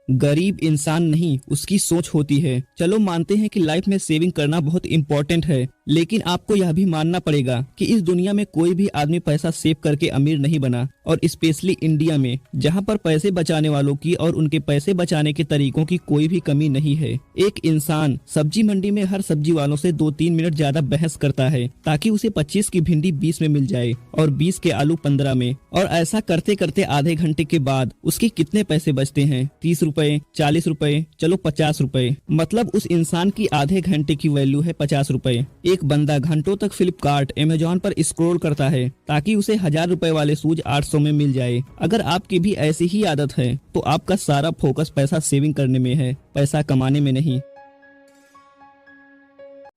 गरीब इंसान नहीं, उसकी सोच होती है। चलो मानते हैं कि लाइफ में सेविंग करना बहुत इम्पोर्टेंट है, लेकिन आपको यह भी मानना पड़ेगा कि इस दुनिया में कोई भी आदमी पैसा सेव करके अमीर नहीं बना, और स्पेशली इंडिया में जहां पर पैसे बचाने वालों की और उनके पैसे बचाने के तरीकों की कोई भी कमी नहीं है। एक इंसान सब्जी मंडी में हर सब्जी वालों से 2-3 मिनट ज्यादा बहस करता है ताकि उसे 25 की भिंडी 20 में मिल जाए और 20 के आलू 15 में, और ऐसा करते करते आधे घंटे के बाद उसके कितने पैसे बचते हैं? 30 रुपए, 40 रुपए, चलो 50 रुपए। मतलब उस इंसान की आधे घंटे की वैल्यू है 50 रुपए। एक बंदा घंटों तक फ्लिपकार्ट, अमेजॉन पर स्क्रॉल करता है ताकि उसे 1000 रुपए वाले शूज 800 में मिल जाए। अगर आपकी भी ऐसी ही आदत है तो आपका सारा फोकस पैसा सेविंग करने में है, पैसा कमाने में नहीं।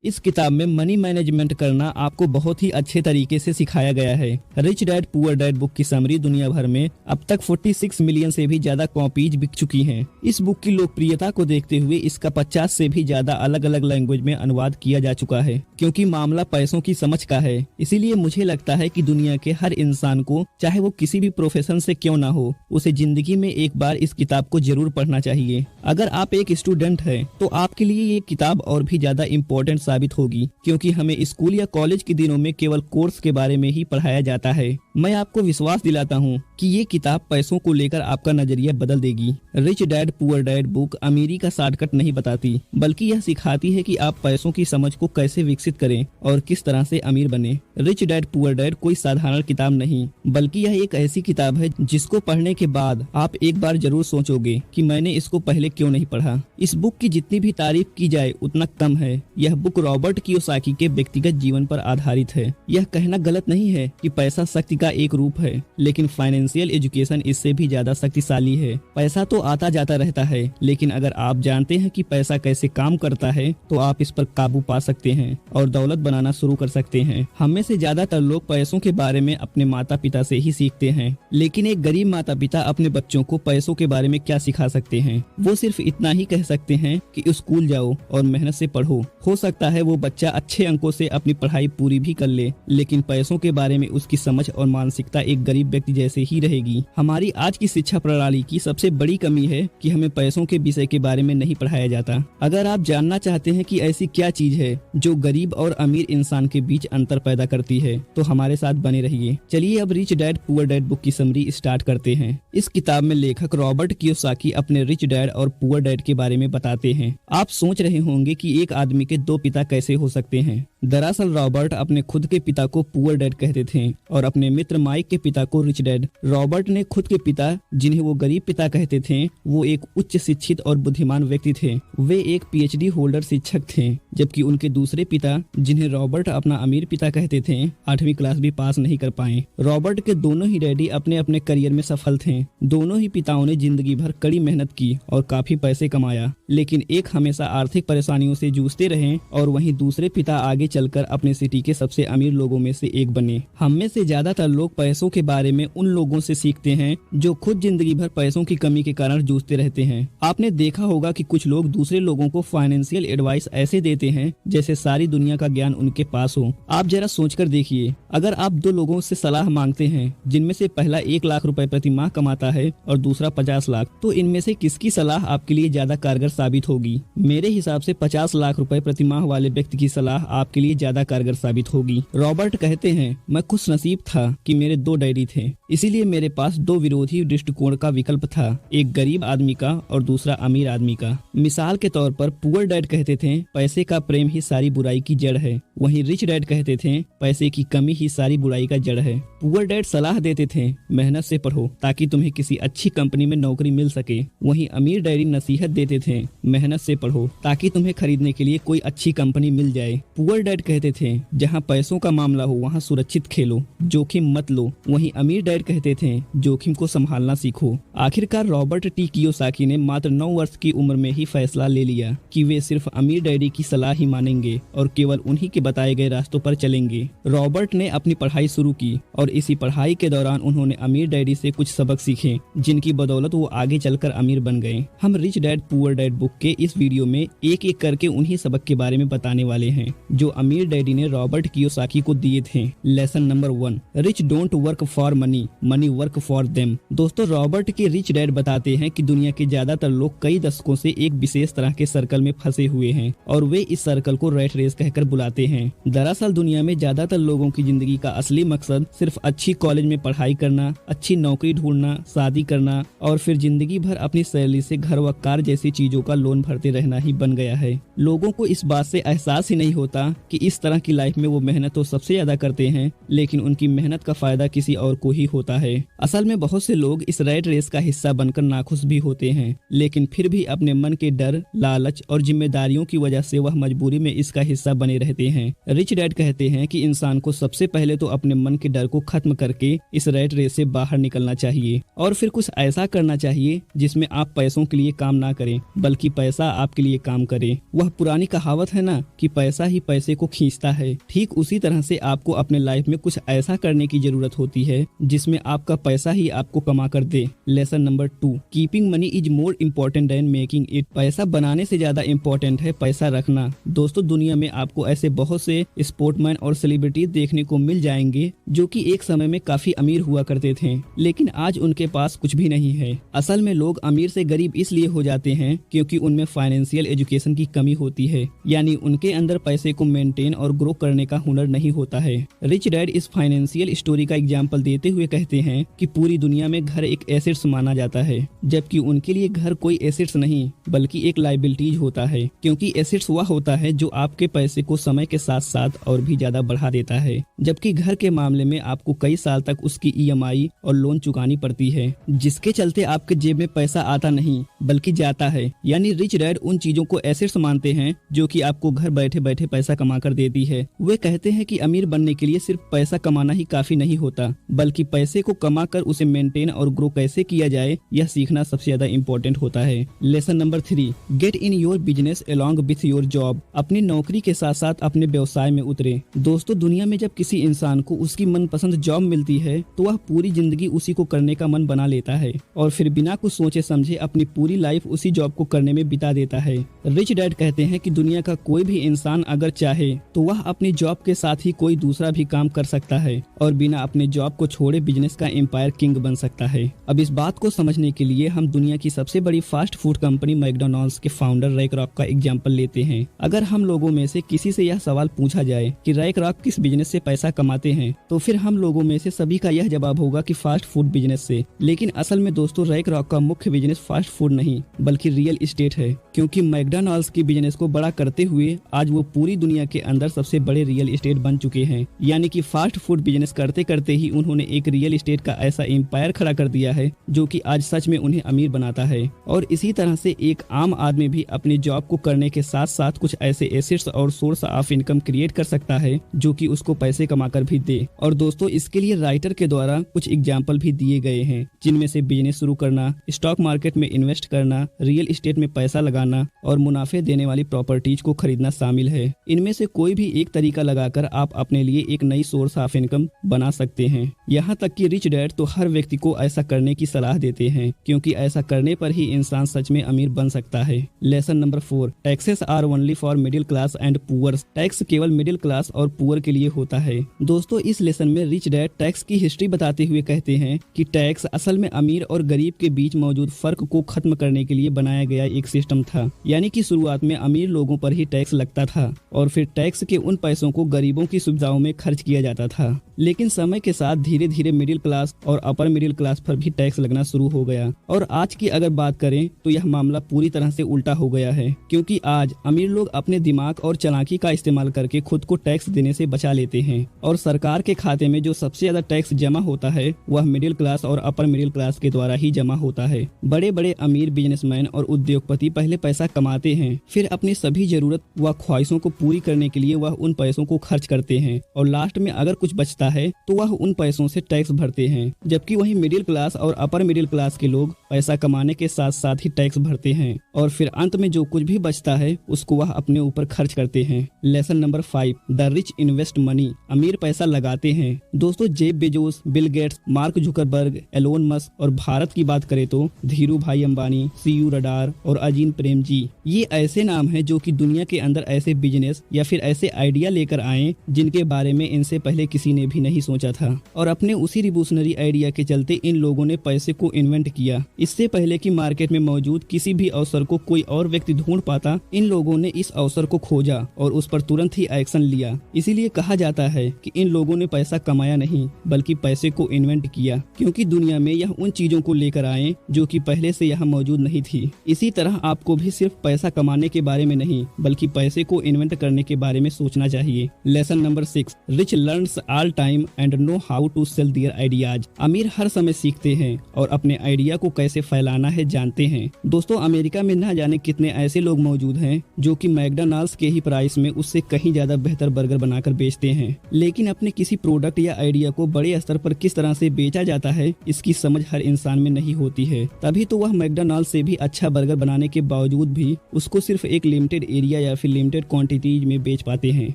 इस किताब में मनी मैनेजमेंट करना आपको बहुत ही अच्छे तरीके से सिखाया गया है। Rich dad poor dad book की समरी दुनिया भर में अब तक 46 मिलियन से भी ज्यादा कॉपीज बिक चुकी हैं। इस बुक की लोकप्रियता को देखते हुए इसका 50 से भी ज्यादा अलग अलग लैंग्वेज में अनुवाद किया जा चुका है। क्योंकि मामला पैसों की समझ का है, इसीलिए मुझे लगता है कि दुनिया के हर इंसान को, चाहे वो किसी भी प्रोफेशन से क्यों ना हो, उसे जिंदगी में एक बार इस किताब को जरूर पढ़ना चाहिए। अगर आप एक स्टूडेंट हैं तो आपके लिए ये किताब और भी ज्यादा इम्पोर्टेंट साबित होगी, क्योंकि हमें स्कूल या कॉलेज के दिनों में केवल कोर्स के बारे में ही पढ़ाया जाता है। मैं आपको विश्वास दिलाता हूँ कि ये किताब पैसों को लेकर आपका नजरिया बदल देगी। Rich dad poor dad book अमीरी का शॉर्टकट नहीं बताती, बल्कि यह सिखाती है कि आप पैसों की समझ को कैसे विकसित करें और किस तरह से अमीर बने। रिच डैड पुअर डैड कोई साधारण किताब नहीं, बल्कि यह एक ऐसी किताब है जिसको पढ़ने के बाद आप एक बार जरूर सोचोगे कि मैंने इसको पहले क्यों नहीं पढ़ा। इस बुक की जितनी भी तारीफ की जाए उतना कम है। यह बुक रॉबर्ट कियोसाकी के व्यक्तिगत जीवन पर आधारित है। यह कहना गलत नहीं है कि पैसा शक्ति का एक रूप है, लेकिन फाइनेंशियल एजुकेशन इससे भी ज्यादा शक्तिशाली है। पैसा तो आता जाता रहता है, लेकिन अगर आप जानते हैं कि पैसा कैसे काम करता है तो आप इस पर काबू पा सकते हैं और दौलत बनाना शुरू कर सकते हैं। हम में से ज्यादातर लोग पैसों के बारे में अपने माता पिता से ही सीखते हैं, लेकिन एक गरीब माता पिता अपने बच्चों को पैसों के बारे में क्या सिखा सकते हैं? वो सिर्फ इतना ही कह सकते हैं कि स्कूल जाओ और मेहनत से पढ़ो। हो सकता है वो बच्चा अच्छे अंकों से अपनी पढ़ाई पूरी भी कर ले, लेकिन पैसों के बारे में उसकी समझ और मानसिकता एक गरीब व्यक्ति जैसे ही रहेगी। हमारी आज की शिक्षा प्रणाली की सबसे बड़ी कमी है कि हमें पैसों के विषय के बारे में नहीं पढ़ाया जाता। अगर आप जानना चाहते हैं कि ऐसी क्या चीज है जो गरीब और अमीर इंसान के बीच अंतर पैदा करती है, तो हमारे साथ बने रहिए। चलिए अब rich dad poor dad book की समरी स्टार्ट करते हैं। इस किताब में लेखक रॉबर्ट कियोसाकी अपने रिच डैड और पुअर डैड के बारे में बताते हैं। आप सोच रहे होंगे कि एक आदमी के दो पिता कैसे हो सकते हैं। दरअसल रॉबर्ट अपने खुद के पिता को पुअर डैड कहते थे और अपने मित्र माइक के पिता को रिच डैड। रॉबर्ट ने खुद के पिता, जिन्हें वो गरीब पिता कहते थे, वो एक उच्च शिक्षित और बुद्धिमान व्यक्ति थे। वे एक पीएचडी होल्डर शिक्षक थे, जबकि उनके दूसरे पिता, जिन्हें रॉबर्ट अपना अमीर पिता कहते थे, 8वीं क्लास भी पास नहीं कर पाए। रॉबर्ट के दोनों ही डैडी अपने अपने करियर में सफल थे। दोनों ही पिताओं ने जिंदगी भर कड़ी मेहनत की और काफी पैसे कमाया, लेकिन एक हमेशा आर्थिक परेशानियों से जूझते रहे और वहीं दूसरे पिता आगे चलकर अपने सिटी के सबसे अमीर लोगों में से एक बने। हम में से ज्यादातर लोग पैसों के बारे में उन लोगों से सीखते हैं जो खुद जिंदगी भर पैसों की कमी के कारण जूझते रहते हैं। आपने देखा होगा कि कुछ लोग दूसरे लोगों को फाइनेंशियल एडवाइस ऐसे देते हैं जैसे सारी दुनिया का ज्ञान उनके पास हो। आप जरा सोचकर देखिए, अगर आप दो लोगों से सलाह मांगते हैं जिनमें से पहला 1 लाख रुपए प्रति माह कमाता है और दूसरा 50 लाख, तो इनमें से किसकी सलाह आपके लिए ज्यादा कारगर साबित होगी? मेरे हिसाब से 50 लाख रुपए प्रति माह वाले व्यक्ति की सलाह आपके लिए ज्यादा कारगर साबित होगी। रॉबर्ट कहते हैं, मैं खुश नसीब था कि मेरे 2 डैडी थे, इसीलिए मेरे पास 2 विरोधी दृष्टिकोण का विकल्प था, एक गरीब आदमी का और दूसरा अमीर आदमी का। मिसाल के तौर पर पुअर डैड कहते थे, पैसे का प्रेम ही सारी बुराई की जड़ है, वहीं रिच डैड कहते थे, पैसे की कमी ही सारी बुराई का जड़ है। पुअर डैड सलाह देते थे, मेहनत से पढ़ो ताकि तुम्हें किसी अच्छी कंपनी में नौकरी मिल सके, वहीं अमीर डैडी नसीहत देते थे, मेहनत से पढ़ो ताकि तुम्हें खरीदने के लिए कोई अच्छी कंपनी मिल जाए। पुअर डैड कहते थे, जहाँ पैसों का मामला हो वहाँ सुरक्षित खेलो, जोखिम मत लो, वहीं अमीर डैड कहते थे, जोखिम को संभालना सीखो। आखिरकार रॉबर्ट टी कियोसाकी ने मात्र 9 वर्ष की उम्र में ही फैसला ले लिया कि वे सिर्फ अमीर डैडी की सलाह ही मानेंगे और केवल उन्हीं के बताए गए रास्तों पर चलेंगे। रॉबर्ट ने अपनी पढ़ाई शुरू की और इसी पढ़ाई के दौरान उन्होंने अमीर डैडी से कुछ सबक सीखे, जिनकी बदौलत वो आगे चलकर अमीर बन गए। हम rich dad poor dad book के इस वीडियो में एक एक करके उन्हीं सबक के बारे में बताने वाले हैं जो अमीर डैडी ने रॉबर्ट कियोसाकी को दिए थे। Lesson number 1, rich don't work for money, money work for them. दोस्तों, रॉबर्ट के रिच डैड बताते हैं कि दुनिया के ज्यादातर लोग कई दशकों से एक विशेष तरह के सर्कल में फंसे हुए हैं और वे इस सर्कल को रैट रेस कहकर बुलाते हैं। दरअसल दुनिया में ज्यादातर लोगों की जिंदगी का असली मकसद सिर्फ अच्छी कॉलेज में पढ़ाई करना, अच्छी नौकरी ढूंढना, शादी करना और फिर जिंदगी भर अपनी सैलरी से घर व कार जैसी चीजों का लोन भरते रहना ही बन गया है। लोगों को इस बात से एहसास ही नहीं होता कि इस तरह की लाइफ में वो मेहनत तो सबसे ज्यादा करते हैं, लेकिन उनकी मेहनत का फायदा किसी और को ही होता है। असल में बहुत से लोग इस रैट रेस का हिस्सा बनकर नाखुश भी होते हैं, लेकिन फिर भी अपने मन के डर, लालच और जिम्मेदारियों की वजह से वह मजबूरी में इसका हिस्सा बने रहते हैं। रिच डैड कहते हैं कि इंसान को सबसे पहले तो अपने मन के डर को खत्म करके इस रैट रेस से बाहर निकलना चाहिए और फिर कुछ ऐसा करना चाहिए जिसमें आप पैसों के लिए काम ना करें, बल्कि पैसा आपके लिए काम करे। वह पुरानी कहावत है ना कि पैसा ही पैसे को खींचता है। ठीक उसी तरह से आपको अपने लाइफ में कुछ ऐसा करने की जरूरत होती है जिसमें आपका पैसा ही आपको कमा कर दे। Lesson number 2, keeping money is more important than making it. पैसा बनाने से ज्यादा इम्पोर्टेंट है पैसा रखना। दोस्तों, दुनिया में आपको ऐसे बहुत से स्पोर्टमैन और सेलिब्रिटी देखने को मिल जाएंगे जो कि एक समय में काफी अमीर हुआ करते थे, लेकिन आज उनके पास कुछ भी नहीं है। असल में लोग अमीर से गरीब इसलिए हो जाते हैं क्योंकि उनमें फाइनेंशियल एजुकेशन की कमी होती है, यानी उनके अंदर पैसे को मेंटेन और ग्रो करने का हुनर नहीं होता है। रिच डैड इस फाइनेंशियल स्टोरी का एग्जाम्पल देते हुए कहते हैं कि पूरी दुनिया में घर एक एसेट्स माना जाता है, जबकि उनके लिए घर कोई एसेट्स नहीं बल्कि एक लायबिलिटीज होता है, क्योंकि एसेट्स वह होता है जो आपके पैसे को समय के साथ साथ और भी ज्यादा बढ़ा देता है, जबकि घर के मामले में आपको कई साल तक उसकी ईएमआई और लोन चुकानी पड़ती है, जिसके चलते आपके जेब में पैसा आता नहीं बल्कि जाता है। यानी रिच डैड उन चीजों को एसेट्स मानते हैं जो कि आपको घर बैठे बैठे पैसा कमा कर देती है। वे कहते हैं कि अमीर बनने के लिए सिर्फ पैसा कमाना ही काफी नहीं होता, बल्कि पैसे को कमा कर उसे मेंटेन और ग्रो कैसे किया जाए यह सीखना सबसे ज्यादा इम्पोर्टेंट होता है। Lesson number 3, get in your business along with your job. अपनी नौकरी के साथ साथ अपने व्यवसाय में उतरे। दोस्तों, दुनिया में जब किसी इंसान को उसकी मनपसंद जॉब मिलती है तो वह पूरी जिंदगी उसी को करने का मन बना लेता है और फिर बिना कुछ सोचे समझे अपनी पूरी लाइफ उसी जॉब को करने में बिता देता है। रिच डैड कहते हैं कि दुनिया का कोई भी इंसान अगर चाहे तो वह अपनी जॉब के साथ ही कोई दूसरा भी काम कर सकता है और बिना अपने जॉब को छोड़े बिजनेस का एम्पायर किंग बन सकता है। अब इस बात को समझने के लिए हम दुनिया की सबसे बड़ी फास्ट फूड कंपनी मैकडॉनल्ड्स के फाउंडर रैक रॉक का एग्जाम्पल लेते हैं। अगर हम लोगों में से किसी से यह सवाल पूछा जाए कि रैक रॉक किस बिजनेस से पैसा कमाते हैं, तो फिर हम लोगों में से सभी का यह जवाब होगा कि फास्ट फूड बिजनेस से। लेकिन असल में दोस्तों, रैक रॉक का मुख्य बिजनेस फास्ट फूड नहीं बल्कि रियल एस्टेट है, क्योंकि मैकडॉनल्ड्स की बिजनेस को बड़ा करते हुए आज वो पूरी दुनिया के अंदर सबसे बड़े रियल एस्टेट बन चुके हैं। यानी कि फास्ट फूड बिजनेस करते करते ही उन्होंने एक रियल एस्टेट का ऐसा एम्पायर खड़ा कर दिया है जो कि आज सच में उन्हें अमीर बनाता है। और इसी तरह से एक आम आदमी भी अपनी जॉब को करने के साथ साथ कुछ ऐसे एसेट्स और सोर्स ऑफ इनकम क्रिएट कर सकता है जो कि उसको पैसे कमाकर भी दे। और दोस्तों, इसके लिए राइटर के द्वारा कुछ एग्जाम्पल भी दिए गए हैं, जिनमें से बिजनेस शुरू करना, स्टॉक मार्केट में इन्वेस्ट करना, रियल एस्टेट में पैसा लगाना और मुनाफे देने वाली प्रॉपर्टीज को खरीदना शामिल है। इनमें से कोई भी एक तरीका लगाकर आप अपने लिए एक नई सोर्स ऑफ इनकम बना सकते हैं। यहाँ तक कि रिच डैड तो हर व्यक्ति को ऐसा करने की सलाह देते हैं, क्योंकि ऐसा करने पर ही इंसान सच में अमीर बन सकता है। Lesson number 4, taxes are only for middle class and poor. Tax केवल मिडिल क्लास और पुअर के लिए होता है। दोस्तों, इस लेसन में रिच डैड टैक्स की हिस्ट्री बताते हुए कहते हैं कि टैक्स असल में अमीर और गरीब के बीच मौजूद फर्क को खत्म करने के लिए बनाया गया एक सिस्टम था। यानी कि शुरुआत में अमीर लोगों पर ही टैक्स लगता था और फिर टैक्स के उन पैसों को गरीबों की सुविधाओं में खर्च किया जाता था। लेकिन समय के साथ धीरे धीरे मिडिल क्लास और अपर मिडिल क्लास पर भी टैक्स लगना शुरू हो गया। और आज की अगर बात करें तो यह मामला पूरी तरह से उल्टा हो गया है, क्योंकि आज अमीर लोग अपने दिमाग और चालाकी का इस्तेमाल करके खुद को टैक्स देने से बचा लेते हैं और सरकार के खाते में जो सबसे ज्यादा टैक्स जमा होता है वह मिडिल क्लास और अपर मिडिल क्लास के द्वारा ही जमा होता है। बड़े बड़े अमीर बिजनेसमैन और उद्योगपति पहले पैसा कमाते हैं, फिर अपनी सभी जरूरत व ख्वाहिशों को पूरी करने के लिए वह उन पैसों को खर्च करते हैं और लास्ट में अगर कुछ बचता है तो वह उन पैसों से टैक्स भरते हैं। जबकि वही मिडिल क्लास और अपर मिडिल क्लास के लोग पैसा कमाने के साथ साथ ही टैक्स भरते हैं और फिर अंत में जो कुछ भी बचता है उसको वह अपने ऊपर खर्च करते हैं। Lesson number 5, the rich invest money. अमीर पैसा लगाते हैं। दोस्तों, Jeff Bezos, Bill Gates, Mark Zuckerberg, Elon Musk और भारत की बात करें तो धीरू भाई अंबानी, सीयू रडार और अजीम प्रेम जी, ये ऐसे नाम हैं जो कि दुनिया के अंदर ऐसे बिजनेस या फिर ऐसे आइडिया लेकर आए जिनके बारे में इनसे पहले किसी ने भी नहीं सोचा था। और अपने उसी रिवोल्यूशनरी आइडिया के चलते इन लोगों ने पैसे को इन्वेंट किया। इससे पहले कि मार्केट में मौजूद किसी भी अवसर को कोई और व्यक्ति ढूंढ पाता, इन लोगों ने इस अवसर को खोजा और उस पर तुरंत ही एक्शन लिया। इसीलिए कहा जाता है कि इन लोगों ने पैसा कमाया नहीं बल्कि पैसे को इन्वेंट किया, क्योंकि दुनिया में यह उन चीजों को लेकर आए जो कि पहले से यहाँ मौजूद नहीं थी। इसी तरह आपको भी सिर्फ पैसा कमाने के बारे में नहीं बल्कि पैसे को इन्वेंट करने के बारे में सोचना चाहिए। Lesson number 6, rich learns all time and know how to sell their ideas. अमीर हर समय सीखते हैं और अपने आइडिया को कैसे फैलाना है जानते हैं। दोस्तों, अमेरिका में ना जाने कितने ऐसे लोग मौजूद हैं जो कि मैकडॉनल्ड्स के ही प्राइस में उससे कहीं ज्यादा बेहतर बर्गर बनाकर बेचते हैं, लेकिन अपने किसी प्रोडक्ट या आइडिया को बड़े स्तर पर किस तरह से बेचा जाता है इसकी समझ हर इंसान में नहीं होती है। तभी तो वह मैकडॉनल्ड्स से भी अच्छा बर्गर बनाने के बावजूद भी उसको सिर्फ एक लिमिटेड एरिया या फिर लिमिटेड क्वांटिटीज में बेच पाते हैं,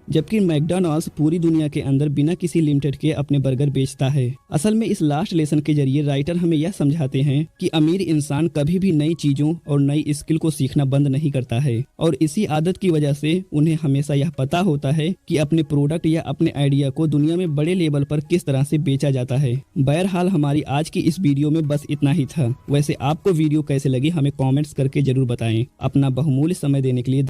जबकि मैकडॉनल्ड्स पूरी दुनिया के अंदर बिना किसी लिमिटेड के अपने बर्गर बेचता है। असल में इस लास्ट लेसन के जरिए राइटर हमें यह समझाते हैं कि अमीर इंसान कभी भी नई चीजों और नई स्किल को सीखना बंद नहीं करता है, और इसी आदत की वजह से उन्हें हमेशा यह पता होता है कि अपने प्रोडक्ट या अपने आइडिया को दुनिया में बड़े लेवल पर किस तरह से बेचा जाता है। बहरहाल हमारी आज की इस वीडियो में बस इतना ही था। वैसे आपको वीडियो कैसे लगी हमें कमेंट्स करके जरूर बताएं। अपना बहुमूल्य समय देने के लिए